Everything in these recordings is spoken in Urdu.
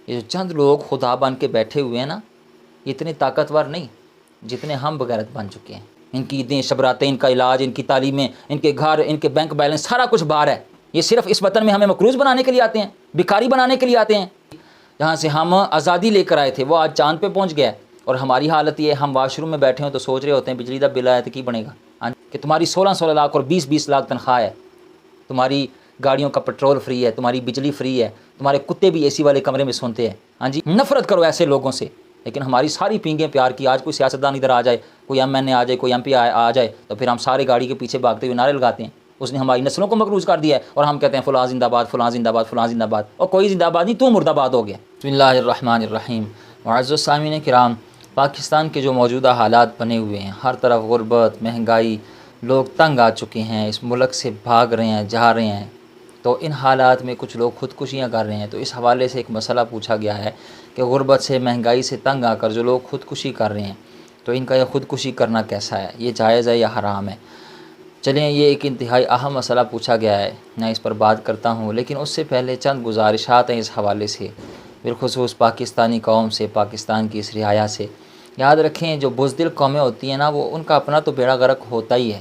یہ جو چند لوگ خدا بن کے بیٹھے ہوئے ہیں نا، یہ اتنے طاقتور نہیں جتنے ہم بغیرت بن چکے ہیں۔ ان کی عیدیں، شبراتیں، ان کا علاج، ان کی تعلیمیں، ان کے گھر، ان کے بینک بیلنس، سارا کچھ باہر ہے۔ یہ صرف اس وطن میں ہمیں مقروض بنانے کے لیے آتے ہیں، بھکاری بنانے کے لیے آتے ہیں۔ جہاں سے ہم آزادی لے کر آئے تھے وہ آج چاند پہ پہنچ گیا ہے، اور ہماری حالت یہ ہے، ہم واش روم میں بیٹھے ہوں تو سوچ رہے ہوتے ہیں بجلی کا بل آیا تو کی بنے گا، کہ تمہاری 16 لاکھ اور 20 لاکھ تنخواہ ہے، تمہاری گاڑیوں کا پیٹرول فری ہے، تمہاری بجلی فری ہے، تمہارے کتے بھی اے سی والے کمرے میں سوتے ہیں۔ ہاں جی، نفرت کرو ایسے لوگوں سے، لیکن ہماری ساری پینگیں پیار کی۔ آج کوئی سیاستدان ادھر آ جائے، کوئی ایم این اے آ جائے، کوئی ایم پی آ جائے، تو پھر ہم سارے گاڑی کے پیچھے بھاگتے ہوئے نعرے لگاتے ہیں، اس نے ہماری نسلوں کو مقروض کر دیا ہے، اور ہم کہتے ہیں فلاں زندہ باد، فلاں زندہ باد، فلاں زندہ باد، اور کوئی زندہ باد نہیں، تو مردہ باد ہو گیا۔ بسم اللہ الرحمن الرحیم۔ معزز سامعین کرام، پاکستان کے جو موجودہ حالات بنے ہوئے ہیں، ہر طرف غربت، مہنگائی، لوگ تنگ آ چکے ہیں، اس ملک سے بھاگ رہے ہیں، جا رہے ہیں، تو ان حالات میں کچھ لوگ خودکشیاں کر رہے ہیں۔ تو اس حوالے سے ایک مسئلہ پوچھا گیا ہے کہ غربت سے، مہنگائی سے تنگ آ کر جو لوگ خودکشی کر رہے ہیں، تو ان کا یہ خودکشی کرنا کیسا ہے، یہ جائز ہے یا حرام ہے؟ چلیں، یہ ایک انتہائی اہم مسئلہ پوچھا گیا ہے، میں اس پر بات کرتا ہوں، لیکن اس سے پہلے چند گزارشات ہیں اس حوالے سے، بالخصوص پاکستانی قوم سے، پاکستان کی اس رعایا سے۔ یاد رکھیں، جو بزدل قومیں ہوتی ہیں نا، وہ ان کا اپنا تو بیڑا غرق ہوتا ہی ہے،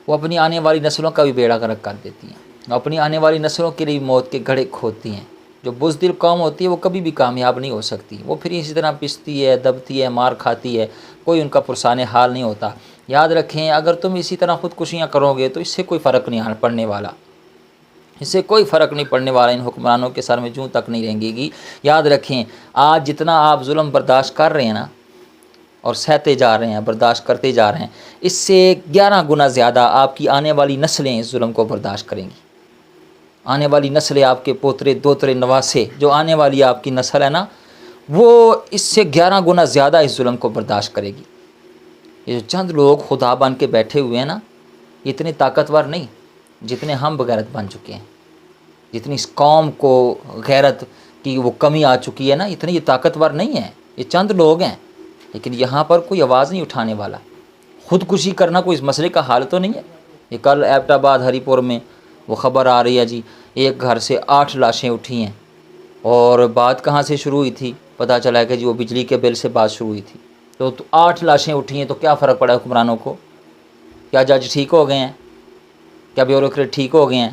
وہ اپنی آنے والی نسلوں کا بھی بیڑا غرق کر دیتی ہیں، اپنی آنے والی نسلوں کے لیے موت کے گھڑے کھودتی ہیں۔ جو بزدل قوم ہوتی ہے وہ کبھی بھی کامیاب نہیں ہو سکتی، وہ پھر اسی طرح پستی ہے، دبتی ہے، مار کھاتی ہے، کوئی ان کا پرسان حال نہیں ہوتا۔ یاد رکھیں، اگر تم اسی طرح خودکشیاں کرو گے تو اس سے کوئی فرق نہیں پڑنے والا، اس سے کوئی فرق نہیں پڑنے والا، ان حکمرانوں کے سر میں جوں تک نہیں رہیں گی۔ یاد رکھیں، آج جتنا آپ ظلم برداشت کر رہے ہیں نا، اور سہتے جا رہے ہیں، برداشت کرتے جا رہے ہیں، اس سے 11 گنا زیادہ آپ کی آنے والی نسلیں اس ظلم کو برداشت کریں گی۔ آنے والی نسلیں، آپ کے پوترے، دوترے، نواسے، جو آنے والی آپ کی نسل ہے نا، وہ اس سے 11 گنا زیادہ اس ظلم کو برداشت کرے گی۔ یہ جو چند لوگ خدا بن کے بیٹھے ہوئے ہیں نا، یہ اتنے طاقتور نہیں جتنے ہم بغیرت بن چکے ہیں، جتنی اس قوم کو غیرت کی وہ کمی آ چکی ہے نا، اتنے یہ طاقتور نہیں ہیں، یہ چند لوگ ہیں، لیکن یہاں پر کوئی آواز نہیں اٹھانے والا۔ خودکشی کرنا کوئی اس مسئلے کا حل تو نہیں ہے۔ یہ کل ایبٹ آباد ہری پور میں وہ خبر آ رہی ہے جی، ایک گھر سے 8 لاشیں اٹھی ہیں، اور بات کہاں سے شروع ہوئی تھی؟ پتہ چلا ہے کہ جی وہ بجلی کے بل سے بات شروع ہوئی تھی۔ تو 8 لاشیں اٹھی ہیں، تو کیا فرق پڑا حکمرانوں کو؟ کیا جج ٹھیک ہو گئے ہیں؟ کیا بیوروکریٹ ٹھیک ہو گئے ہیں؟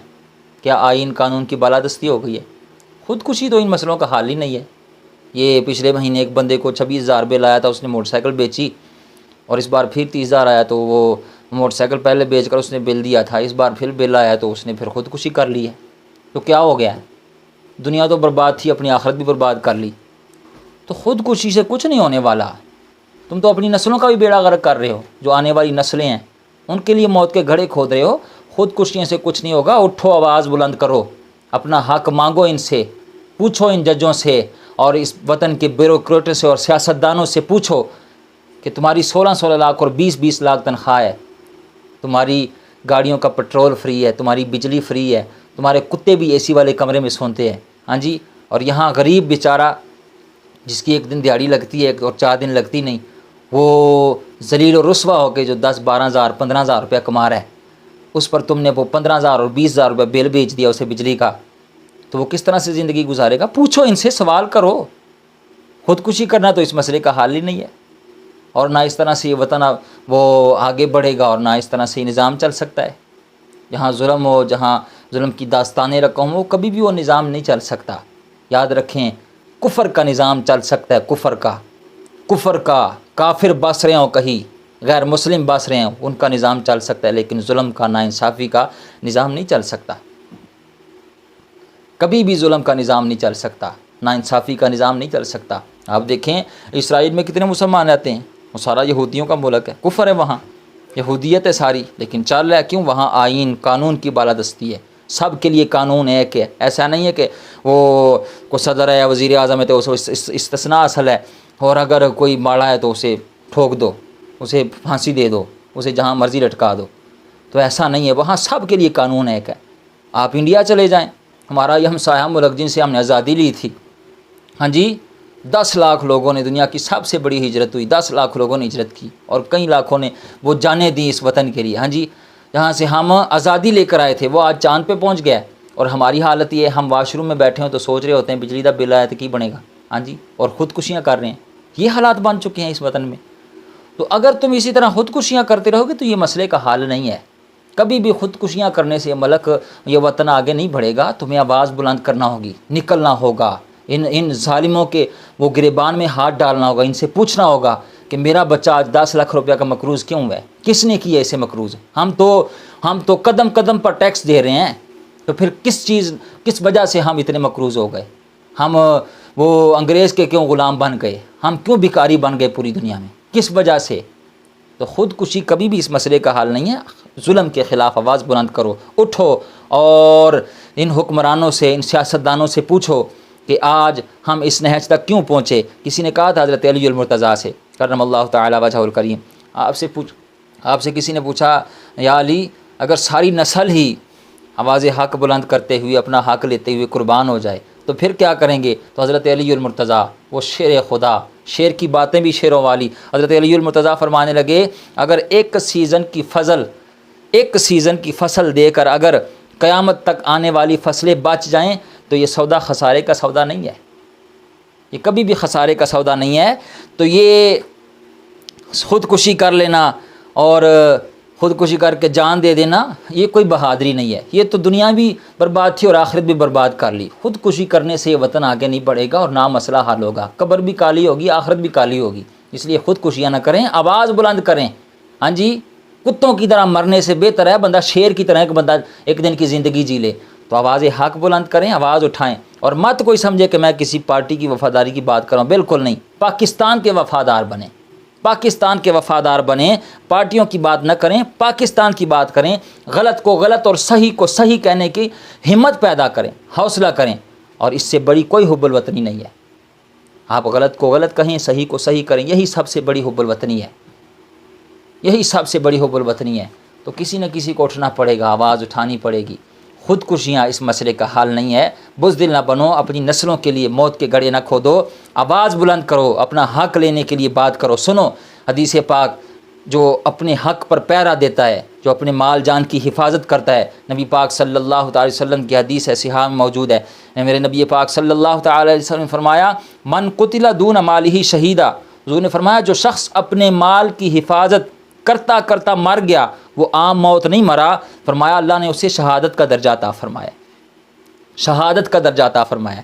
کیا آئین قانون کی بالادستی ہو گئی ہے؟ خودکشی تو ان مسئلوں کا حل ہی نہیں ہے۔ یہ پچھلے مہینے ایک بندے کو 26,000 بل آیا تھا، اس نے موٹر سائیکل بیچی، اور اس بار پھر 30,000 آیا، تو وہ موٹر سائیکل پہلے بیچ کر اس نے بل دیا تھا، اس بار پھر بل آیا تو اس نے پھر خودکشی کر لی ہے۔ تو کیا ہو گیا ہے؟ دنیا تو برباد تھی، اپنی آخرت بھی برباد کر لی۔ تو خودکشی سے کچھ نہیں ہونے والا، تم تو اپنی نسلوں کا بھی بیڑا غرق کر رہے ہو، جو آنے والی نسلیں ہیں ان کے لیے موت کے گھڑے کھود رہے ہو۔ خودکشیوں سے کچھ نہیں ہوگا، اٹھو، آواز بلند کرو، اپنا حق مانگو، ان سے پوچھو، ان ججوں سے اور اس وطن کے بیوروکریٹوں سے اور سیاستدانوں سے پوچھو کہ تمہاری 16 لاکھ اور 20 لاکھ تنخواہ ہے، تمہاری گاڑیوں کا پیٹرول فری ہے، تمہاری بجلی فری ہے، تمہارے کتے بھی اے سی والے کمرے میں سوتے ہیں، ہاں جی، اور یہاں غریب بیچارہ جس کی ایک دن دیہڑی لگتی ہے اور 4 دن لگتی نہیں، وہ ذلیل و رسوا ہو کے جو 10-12,000 15,000 روپیہ کما رہا ہے، اس پر تم نے وہ 15,000 اور 20,000 روپیہ بل بیچ دیا اسے بجلی کا، تو وہ کس طرح سے زندگی گزارے گا؟ پوچھو ان سے، سوال کرو۔ خودکشی کرنا تو اس مسئلے کا حل ہی نہیں ہے، اور نہ اس طرح سے یہ وطن وہ آگے بڑھے گا، اور نہ اس طرح سے یہ نظام چل سکتا ہے۔ جہاں ظلم ہو، جہاں ظلم کی داستانیں رقم ہو، کبھی بھی وہ نظام نہیں چل سکتا۔ یاد رکھیں، کفر کا نظام چل سکتا ہے، کفر کا کافر بس رہے ہوں، کہیں غیر مسلم بس رہے ہوں، ان کا نظام چل سکتا ہے، لیکن ظلم کا، ناانصافی کا نظام نہیں چل سکتا۔ کبھی بھی ظلم کا نظام نہیں چل سکتا، ناانصافی کا نظام نہیں چل سکتا۔ آپ دیکھیں اسرائیل میں کتنے مسلمان رہتے ہیں، وہ سارا یہودیوں کا ملک ہے، کفر ہے وہاں، یہودیت ہے ساری، لیکن چل رہا ہے کیوں؟ وہاں آئین قانون کی بالادستی ہے، سب کے لیے قانون ایک ہے۔ ایسا نہیں ہے کہ وہ کوئی صدر ہے یا وزیر اعظم ہے تو استثناء اصل ہے، اور اگر کوئی ماڑا ہے تو اسے ٹھوک دو، اسے پھانسی دے دو، اسے جہاں مرضی لٹکا دو۔ تو ایسا نہیں ہے، وہاں سب کے لیے قانون ایک ہے۔ آپ انڈیا چلے جائیں، ہمارا یہ ہمسایہ ملک جن سے ہم نے آزادی لی تھی، ہاں جی، 10 لاکھ لوگوں نے، دنیا کی سب سے بڑی ہجرت ہوئی، 10 لاکھ لوگوں نے ہجرت کی، اور کئی لاکھوں نے وہ جانیں دی اس وطن کے لیے، ہاں جی۔ جہاں سے ہم آزادی لے کر آئے تھے وہ آج چاند پہ پہنچ گیا ہے، اور ہماری حالت یہ ہے، ہم واش روم میں بیٹھے ہوں تو سوچ رہے ہوتے ہیں بجلی کا بل آیا تو کی بنے گا، ہاں جی، اور خودکشیاں کر رہے ہیں. یہ حالات بن چکے ہیں اس وطن میں. تو اگر تم اسی طرح خودکشیاں کرتے رہو گے تو یہ مسئلے کا حل نہیں ہے. کبھی بھی خودکشیاں کرنے سے ملک یہ وطن آگے نہیں بڑھے گا. تمہیں آواز بلند کرنا ہوگی، نکلنا ہوگا، ان ظالموں کے وہ گریبان میں ہاتھ ڈالنا ہوگا، ان سے پوچھنا ہوگا کہ میرا بچہ آج 10 لاکھ روپیہ کا مقروض کیوں ہے، کس نے کیا اسے مقروض؟ ہم تو قدم قدم پر ٹیکس دے رہے ہیں، تو پھر کس وجہ سے ہم اتنے مقروض ہو گئے؟ ہم وہ انگریز کے کیوں غلام بن گئے؟ ہم کیوں بھکاری بن گئے پوری دنیا میں؟ کس وجہ سے؟ تو خودکشی کبھی بھی اس مسئلے کا حل نہیں ہے. ظلم کے خلاف آواز بلند کرو، اٹھو اور ان حکمرانوں سے، ان سیاستدانوں سے پوچھو کہ آج ہم اس نہج تک کیوں پہنچے. کسی نے کہا تھا حضرت علی المرتضیٰ سے کرم اللہ تعالی وجہہ الکریم، آپ سے کسی نے پوچھا یا علی، اگر ساری نسل ہی آواز حق بلند کرتے ہوئے اپنا حق لیتے ہوئے قربان ہو جائے تو پھر کیا کریں گے؟ تو حضرت علی المرتضیٰ، وہ شیر خدا، شیر کی باتیں بھی شیروں والی، حضرت علی المرتضیٰ فرمانے لگے اگر ایک سیزن کی فصل دے کر اگر قیامت تک آنے والی فصلیں بچ جائیں تو یہ سودا خسارے کا سودا نہیں ہے، یہ کبھی بھی خسارے کا سودا نہیں ہے. تو یہ خودکشی کر لینا اور خودکشی کر کے جان دے دینا یہ کوئی بہادری نہیں ہے. یہ تو دنیا بھی برباد تھی اور آخرت بھی برباد کر لی. خودکشی کرنے سے یہ وطن آگے نہیں بڑھے گا اور نہ مسئلہ حل ہوگا. قبر بھی کالی ہوگی، آخرت بھی کالی ہوگی. اس لیے خودکشیاں نہ کریں، آواز بلند کریں. ہاں جی، کتوں کی طرح مرنے سے بہتر ہے بندہ شیر کی طرح ایک دن کی زندگی جی لے. تو آواز حق بلند کریں، آواز اٹھائیں، اور مت کوئی سمجھے کہ میں کسی پارٹی کی وفاداری کی بات کر رہا ہوں. بالکل نہیں. پاکستان کے وفادار بنیں، پاکستان کے وفادار بنیں. پارٹیوں کی بات نہ کریں، پاکستان کی بات کریں. غلط کو غلط اور صحیح کو صحیح کہنے کی ہمت پیدا کریں، حوصلہ کریں. اور اس سے بڑی کوئی حب الوطنی نہیں ہے. آپ غلط کو غلط کہیں، صحیح کو صحیح کریں، یہی سب سے بڑی حب الوطنی ہے. یہی سب سے بڑی حب الوطنی ہے. تو کسی نہ کسی کو اٹھنا پڑے گا، آواز اٹھانی پڑے گی. خودکشیاں اس مسئلے کا حل نہیں ہے. بزدل نہ بنو، اپنی نسلوں کے لیے موت کے گڑھے نہ کھودو. آواز بلند کرو، اپنا حق لینے کے لیے بات کرو. سنو حدیث پاک، جو اپنے حق پر پیرا دیتا ہے، جو اپنے مال جان کی حفاظت کرتا ہے. نبی پاک صلی اللہ تعالی وسلم کی حدیث ہے، صحیح میں موجود ہے. میرے نبی پاک صلی اللہ تعالی وسلم نے فرمایا من قتل دون مالہ شہیدا. حضور نے فرمایا جو شخص اپنے مال کی حفاظت کرتا کرتا مر گیا، وہ عام موت نہیں مرا. فرمایا اللہ نے اسے شہادت کا درجہ عطا فرمایا، شہادت کا درجہ عطا فرمایا.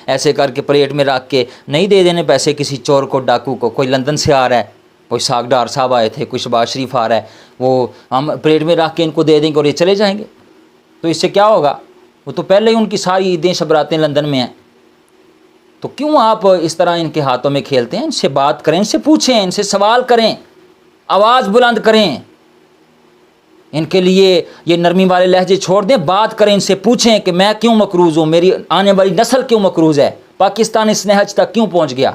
ایسے کر کے پلیٹ میں رکھ کے نہیں دے دینے پیسے کسی چور کو، ڈاکو کو. کوئی لندن سے آ رہا ہے، کوئی ساگڈار صاحب آئے تھے، کوئی شہباز شریف آ رہا ہے، وہ ہم پلیٹ میں رکھ کے ان کو دے دیں گے اور یہ چلے جائیں گے. تو اس سے کیا ہوگا؟ وہ تو پہلے ہی ان کی ساری عیدیں شبراتیں لندن میں ہیں. تو کیوں آپ اس طرح ان کے ہاتھوں میں کھیلتے ہیں؟ ان سے بات کریں، ان سے پوچھیں، ان سے سوال کریں، آواز بلند کریں. ان کے لیے یہ نرمی والے لہجے چھوڑ دیں، بات کریں، ان سے پوچھیں کہ میں کیوں مقروض ہوں، میری آنے والی نسل کیوں مقروض ہے، پاکستان اس نہج تک کیوں پہنچ گیا.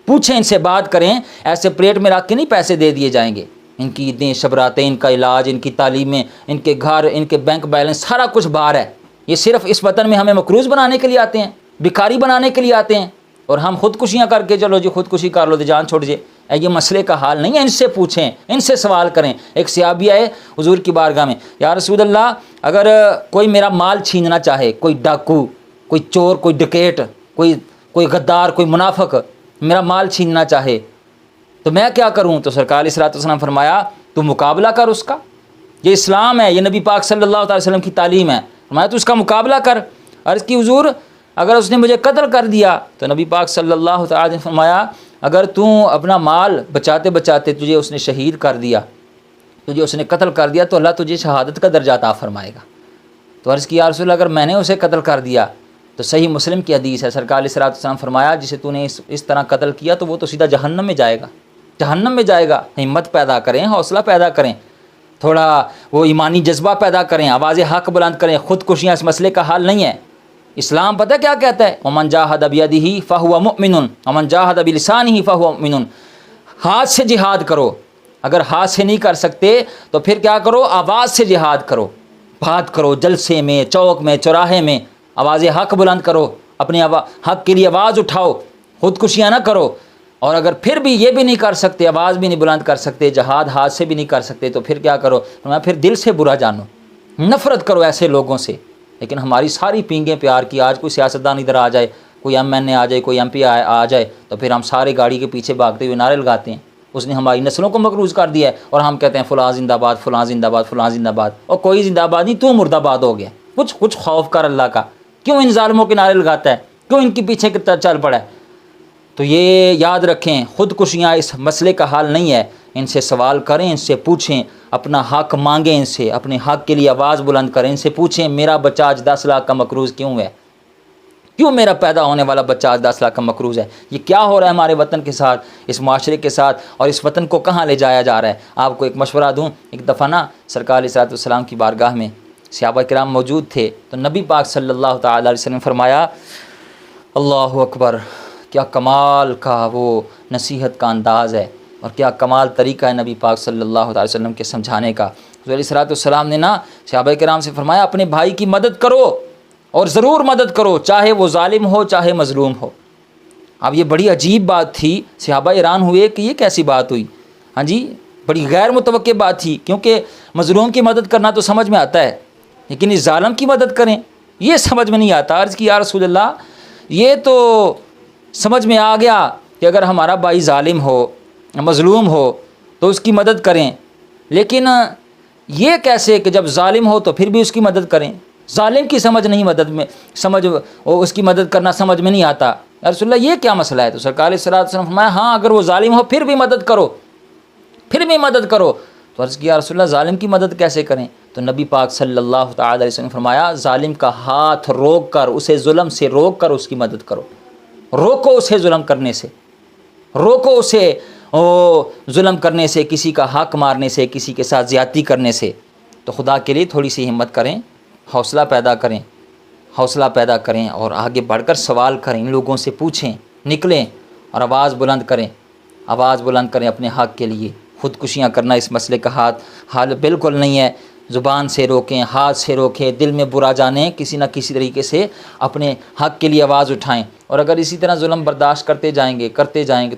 پوچھیں، ان سے بات کریں. ایسے پلیٹ میں رکھ کے نہیں پیسے دے دیے جائیں گے. ان کی عیدیں شبراتیں، ان کا علاج، ان کی تعلیمیں، ان کے گھر، ان کے بینک بیلنس، سارا کچھ باہر ہے. یہ صرف اس وطن میں ہمیں مقروض بنانے کے لیے آتے ہیں، بھکاری بنانے کے لیے آتے ہیں. اور ہم خودکشیاں کر کے چلو جی خودکشی کر لو تو جان چھوڑ جائے. یہ مسئلے کا حال نہیں ہے. ان سے پوچھیں، ان سے سوال کریں. ایک صحابی آئے حضور کی بارگاہ میں، یا رسول اللہ اگر کوئی میرا مال چھیننا چاہے، کوئی ڈاکو، کوئی چور، کوئی ڈکیٹ، کوئی غدار، کوئی منافق میرا مال چھیننا چاہے تو میں کیا کروں؟ تو سرکار علیہ الصلوۃ والسلام فرمایا تو مقابلہ کر اس کا. یہ اسلام ہے، یہ نبی پاک صلی اللہ تعالی وسلم کی تعلیم ہے. فرمایا تو اس کا مقابلہ کر. عرض کی حضور اگر اس نے مجھے قتل کر دیا؟ تو نبی پاک صلی اللہ تعالی نے فرمایا اگر تو اپنا مال بچاتے بچاتے تجھے اس نے شہید کر دیا، تجھے اس نے قتل کر دیا، تو اللہ تجھے شہادت کا درجہ عطا فرمائے گا. تو عرض کی یا رسول اللہ اگر میں نے اسے قتل کر دیا؟ تو صحیح مسلم کی حدیث ہے، سرکار علیہ الصلوۃ والسلام فرمایا جسے تو نے اس طرح قتل کیا تو وہ تو سیدھا جہنم میں جائے گا، جہنم میں جائے گا. ہمت پیدا کریں، حوصلہ پیدا کریں، تھوڑا وہ ایمانی جذبہ پیدا کریں، آواز حق بلند کریں. خودکشیاں اس مسئلے کا حل نہیں ہے. اسلام پتہ کیا کہتا ہے؟ ومن جاہد بیدہ فہو مؤمن ومن جاہد بلسانہ فہو مؤمن. ہاتھ سے جہاد کرو. اگر ہاتھ سے نہیں کر سکتے تو پھر کیا کرو؟ آواز سے جہاد کرو. بات کرو، جلسے میں، چوک میں، چوراہے میں آواز حق بلند کرو، اپنے حق کے لیے آواز اٹھاؤ، خودکشیاں نہ کرو. اور اگر پھر بھی یہ بھی نہیں کر سکتے، آواز بھی نہیں بلند کر سکتے، جہاد ہاتھ سے بھی نہیں کر سکتے، تو پھر کیا کرو؟ پھر دل سے برا جانو، نفرت کرو ایسے لوگوں سے. لیکن ہماری ساری پینگیں پیار کی. آج کوئی سیاستدان ادھر آ جائے، کوئی MNA آ جائے، کوئی MP آ جائے تو پھر ہم سارے گاڑی کے پیچھے بھاگتے ہوئے نعرے لگاتے ہیں، اس نے ہماری نسلوں کو مقروض کر دیا ہے، اور ہم کہتے ہیں فلاں زندہ باد، فلاں زندہ باد، فلاں زندہ باد، اور کوئی زندہ باد نہیں، تو مرد آباد ہو گیا۔ کچھ خوف کر اللہ کا، کیوں ان ظالموں کے نعرے لگاتا ہے، کیوں ان کے پیچھے چل پڑا ہے؟ تو یہ یاد رکھیں، خودکشیاں اس مسئلے کا حل نہیں ہے، ان سے سوال کریں، ان سے پوچھیں، اپنا حق مانگیں، ان سے اپنے حق کے لیے آواز بلند کریں، ان سے پوچھیں میرا بچہ آج 10 لاکھ کا مقروض کیوں ہے، کیوں میرا پیدا ہونے والا بچہ آج 10 لاکھ کا مقروض ہے، یہ کیا ہو رہا ہے ہمارے وطن کے ساتھ، اس معاشرے کے ساتھ، اور اس وطن کو کہاں لے جایا جا رہا ہے۔ آپ کو ایک مشورہ دوں، ایک دفعہ نا سرکار علیہ السلام کی بارگاہ میں صحابہ کرام موجود تھے، تو نبی پاک صلی اللہ تعالی علیہ وسلم نے فرمایا، اللہ اکبر، کیا کمال کا وہ نصیحت کا انداز ہے، اور کیا کمال طریقہ ہے نبی پاک صلی اللہ علیہ وسلم کے سمجھانے کا۔ حضور علیہ السلام نے نا صحابہ کرام سے فرمایا، اپنے بھائی کی مدد کرو، اور ضرور مدد کرو، چاہے وہ ظالم ہو چاہے مظلوم ہو۔ اب یہ بڑی عجیب بات تھی، صحابہ حیران ہوئے کہ یہ کیسی بات ہوئی، ہاں جی، بڑی غیر متوقع بات تھی، کیونکہ مظلوم کی مدد کرنا تو سمجھ میں آتا ہے، لیکن اس ظالم کی مدد کریں یہ سمجھ میں نہیں آتا۔ عرض کی یا رسول اللہ، یہ تو سمجھ میں آ گیا کہ اگر ہمارا بھائی ظالم ہو، مظلوم ہو تو اس کی مدد کریں، لیکن یہ کیسے کہ جب ظالم ہو تو پھر بھی اس کی مدد کریں؟ ظالم کی سمجھ نہیں، اس کی مدد کرنا سمجھ میں نہیں آتا۔ یا رسول اللہ یہ کیا مسئلہ ہے؟ تو سرکار علیہ الصلوۃ والسلام فرمایا، ہاں اگر وہ ظالم ہو پھر بھی مدد کرو، پھر بھی مدد کرو۔ تو عرض کیا یا رسول اللہ ظالم کی مدد کیسے کریں؟ تو نبی پاک صلی اللہ تعالی علیہ وسلم نے فرمایا، ظالم کا ہاتھ روک کر، اسے ظلم سے روک کر اس کی مدد کرو، روکو اسے ظلم کرنے سے، روکو اسے ظلم کرنے سے، کسی کا حق مارنے سے، کسی کے ساتھ زیادتی کرنے سے۔ تو خدا کے لیے تھوڑی سی ہمت کریں، حوصلہ پیدا کریں اور آگے بڑھ کر سوال کریں، ان لوگوں سے پوچھیں، نکلیں اور آواز بلند کریں اپنے حق کے لیے۔ خودکشیاں کرنا اس مسئلے کا حل بالکل نہیں ہے، زبان سے روکیں، ہاتھ سے روکیں، دل میں برا جانیں، کسی نہ کسی طریقے سے اپنے حق کے لیے آواز اٹھائیں، اور اگر اسی طرح ظلم برداشت کرتے جائیں گے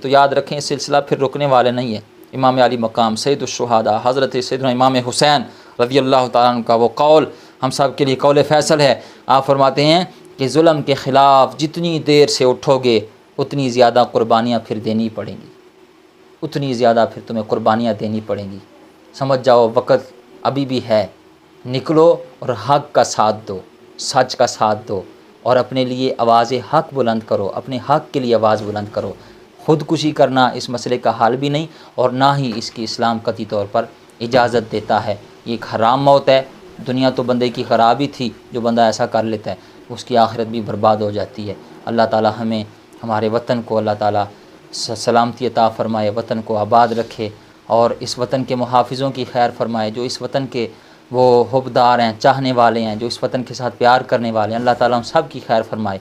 تو یاد رکھیں یہ سلسلہ پھر رکنے والے نہیں ہے۔ امام علی مقام سید الشہداء حضرت سیدنا امام حسین رضی اللہ تعالیٰ عنہ کا وہ قول ہم سب کے لیے قول فیصل ہے۔ آپ فرماتے ہیں کہ ظلم کے خلاف جتنی دیر سے اٹھو گے اتنی زیادہ قربانیاں پھر دینی پڑیں گی، اتنی زیادہ پھر تمہیں قربانیاں دینی پڑیں گی۔ سمجھ جاؤ وقت ابھی بھی ہے، نکلو اور حق کا ساتھ دو، سچ کا ساتھ دو، اور اپنے لیے آواز حق بلند کرو، اپنے حق کے لیے آواز بلند کرو۔ خودکشی کرنا اس مسئلے کا حل بھی نہیں، اور نہ ہی اس کی اسلام قطعی طور پر اجازت دیتا ہے۔ یہ ایک حرام موت ہے، دنیا تو بندے کی خرابی تھی، جو بندہ ایسا کر لیتا ہے اس کی آخرت بھی برباد ہو جاتی ہے۔ اللہ تعالی ہمیں ہمارے وطن کو اللہ تعالی سلامتی عطا فرمائے، وطن کو آباد رکھے، اور اس وطن کے محافظوں کی خیر فرمائے، جو اس وطن کے وہ حبدار ہیں، چاہنے والے ہیں، جو اس وطن کے ساتھ پیار کرنے والے ہیں، اللہ تعالیٰ ہم سب کی خیر فرمائے۔